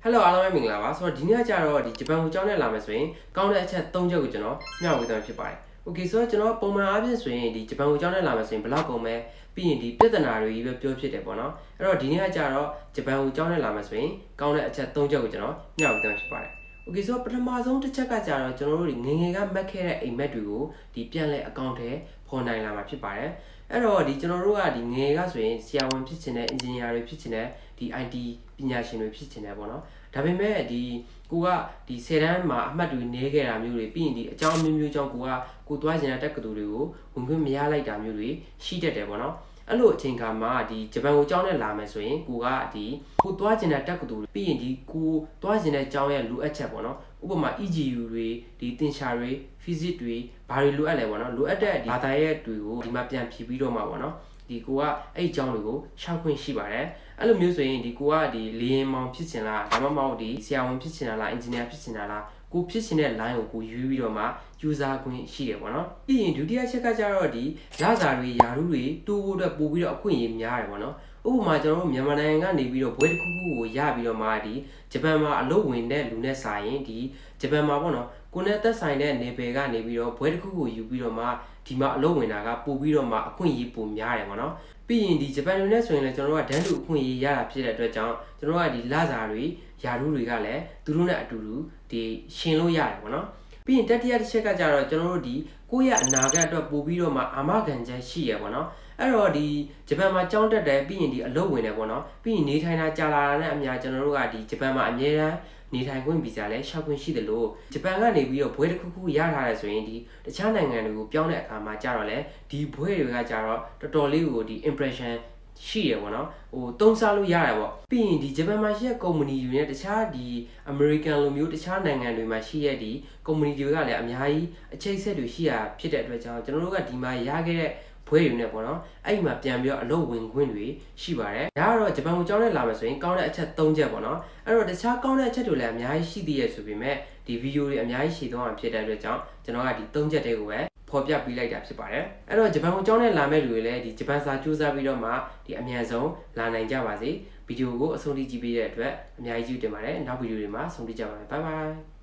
Hello အားလုံးပဲမင်္ဂလာပါဆိုတော့ဒီနေ့ကကြတော့ဒီဂျပန်ကိုကြောင်းနဲ့လာမယ်ဆိုရင်ကောင်းတဲ့အချက်၃ချက်ကိုကျွန်တော်မျှဝေသွားဖြစ်ပါတယ် Okay ဆိုတော့ကျွန်တော်ပုံမှန်အားဖြင့်ဆိုရင်ဒီဂျပန်ကိုကြောင်းနဲ့လာမယ်ဆိုရင်ဘယ်လောက်ကုန်မဲပြီးရင်ဒီပြဿနာတွေကြီးပဲပြောဖြစ်တယ်ပေါ့နော်အဲ့တော့ဒီနေ့ကကြတော့ဂျပန်ကိုကြောင်းနဲ့လာမယ်ဆိုရင်ကောင်းတဲ့အချက်၃ချက်ကိုကျွန်တော်မျှဝေသွားဖြစ်ပါတယ် Okay ဆိုတော့ပထမဆုံးတစ်ချက်ကကြတော့ကျွန်တော်တို့ငငယ်ကမှတ်ခဲ့တဲ့အိမ်မက်တွေကိုဒီပြန်လဲအကောင့်ထဲပေါ်နိုင်လာမှာဖြစ်ပါတယ်အဲ့တော့ဒီကျွန်တော်တို့ကဒီငယ်ကဆိုရင်ဆရာဝန်ဖြစ်ချင်တဲ့အင်ဂျင်နီယာတွေဖြစ်ချင်တဲ့ဒီ IT ပညာရှင်တွေဖြစ်ချင်တယ်ပေါ့နော်ဒါပေမဲ့ဒီကိုကဒီ10တန်းမှာအမှတ်တွေနည်းခဲ့တာမျိုးတွေပြီးရင်ဒီအကြောင်းမျိုးမျိုးကြောင့်ကိုသွားကျင်တဲ့တက်ကတူတွေကိုဝင်ခွင့်မရလိုက်တာမျိုးတွေရှိတတ်တယ်ပေါ့နော်အဲ့လိုအချိန်ခါမှာဒီဂျပန်ကိုကြောင်းနဲ့လာမယ်ဆိုရင်ကိုကဒီကိုသွားကျင်တဲ့တက်ကတူတွေပြီးရင်ဒီကိုသွားကျင်တဲ့ကြောင်းရဲ့လိုအပ်ချက်ပေါ့နော်ဥပမာ EGU တွေဒီသင်္ချာတွေ physics တွေဘာတွေလိုအပ်လဲပေါ့နော်လိုအပ်တဲ့ဒီဘာသာရဲ့တွေကိုဒီမှာပြန်ဖြည့်ပြီးတော့မှာပေါ့နော်ဒီကိုကအဲ့အကြောင်းတွေကိုရှောက်ခွင့်ရှိပါတယ်အဲ့လိုမျိုးဆိုရင်ဒီကိုကဒီလေရင်မောင်ဖြစ်ချင်လားဒါမှမဟုတ်ဒီဆရာဝန်ဖြစ်ချင်လားအင်ဂျင်နီယာဖြစ်ချင်လားကိုဖြစ်ချင်တဲ့ line ကိုယူပြီးတော့မှ user ခွင့်ရှိတယ်ပေါ့နော်ပြီးရင်ဒုတိယချက်ကကြတော့ဒီလစာတွေယာရုတွေတိုးဖို့အတွက်ပို့ပြီးတော့အခွင့်အရေးများတယ်ပေါ့နော်ဥပမာကျွန်တော်တို့မြန်မာနိုင်ငံကနေပြီးတော့ဘွဲတစ်ခုခုကိုရပြီးတော့မှဒီဂျပန်မှာအလုပ်ဝင်တဲ့လူနဲ့စာရင်ဒီဂျပန်မှာပေါ့နော်ကိုနဲ့သက်ဆိုင်တဲ့နေပယ်ကနေပြီးတော့ဘွဲတစ်ခုကိုယူပြီးတော့မှဒီမှာအလုပ်ဝင်တာကပို့ပြီးတော့မှအခွင့်အရေးပိုများတယ်ပေါ့နော်ပြီးရင်ဒီဂျပန်လူနဲ့ဆိုရင်လည်းကျွန်တော်တို့ကဒန်းတူအခွင့်အရေးရတာဖြစ်တဲ့အတွက်ကြောင့်ကျွန်တော်တို့ကဒီလစာတွေယာရုတွေကလည်းသူတို့နဲ့အတူတူဒီရှင်လို့ရတယ်ပေါ့နော်ပြီးရင်တတိယတစ်ချက်ကကြတော့ကျွန်တော်တို့ဒီကိုယ့်ရဲ့အနာဂတ်အတွက်ပို့ပြီးတော့မှအာမခံချက်ရှိရပေါ့နော်အဲ့တော့ဒီဂျပန်မှာကြောင်းတက်တယ်ပြီးရင်ဒီအလုပ်ဝင်တယ်ပေါ့နော်ပြီးရင်နေထိုင်တာကြာလာတာနဲ့အများကျွန်တော်တို့ကဒီဂျပန်မှာအမြဲတမ်းနေထိုင်ခွင့်ဗီဇာလည်းရှောက်ခွင့်ရှိတယ်လို့ဂျပန်ကနေပြီးတော့ဘွဲတစ်ခုခုရထားတယ်ဆိုရင်ဒီတခြားနိုင်ငံတွေကိုပြောင်းတဲ့အခါမှာကြာတော့လေဒီဘွဲတွေကကြာတော့တော်တော်လေးကိုဒီ impression ရှိရပေါ့နော်ဟိုသုံးစားလို့ရတယ်ပေါ့ပြီးရင်ဒီဂျပန်မှာရှိတဲ့ကုမ္ပဏီတွေနဲ့တခြားဒီ American လိုမျိုးတခြားနိုင်ငံတွေမှာရှိတဲ့ဒီကုမ္ပဏီတွေကလည်းအများကြီးအချိတ်ဆက်တွေရှိရဖြစ်တဲ့အတွက်ကြောင့်ကျွန်တော်တို့ကဒီမှာရခဲ့တဲ့ဘွဲတွေနဲ့ပေါ့နော်အဲ့မှာပြန်ပြီးတော့အလုပ်ဝင်ခွင့်တွေရှိပါတယ်ဒါကတော့ဂျပန်ကိုကြောင်းနဲ့လာမယ်ဆိုရင်ကောင်းတဲ့အချက်၃ချက်ပေါ့နော်အဲ့တော့တခြားကောင်းတဲ့အချက်တွေလည်းအများကြီးရှိသေးရဆိုပေမဲ့ဒီဗီဒီယိုတွေအများကြီးရှည်သွားအောင်ဖြစ်တဲ့အတွက်ကြောင့်ကျွန်တော်ကဒီ၃ချက်တွေကိုပဲဖော်ပြပေးလိုက်တာဖြစ်ပါတယ်အဲ့တော့ဂျပန်ကိုကြောင်းနဲ့လာမဲ့လူတွေလည်းဒီဂျပန်စာစူးစမ်းပြီးတော့မှဒီအမြန်ဆုံးလာနိုင်ကြပါစေဗီဒီယိုကိုအဆုံးထိကြည့်ပေးတဲ့အတွက်အများကြီးကျေးဇူးတင်ပါတယ်နောက်ဗီဒီယိုတွေမှာဆုံတွေ့ကြပါမယ်ဘိုင်ဘိုင်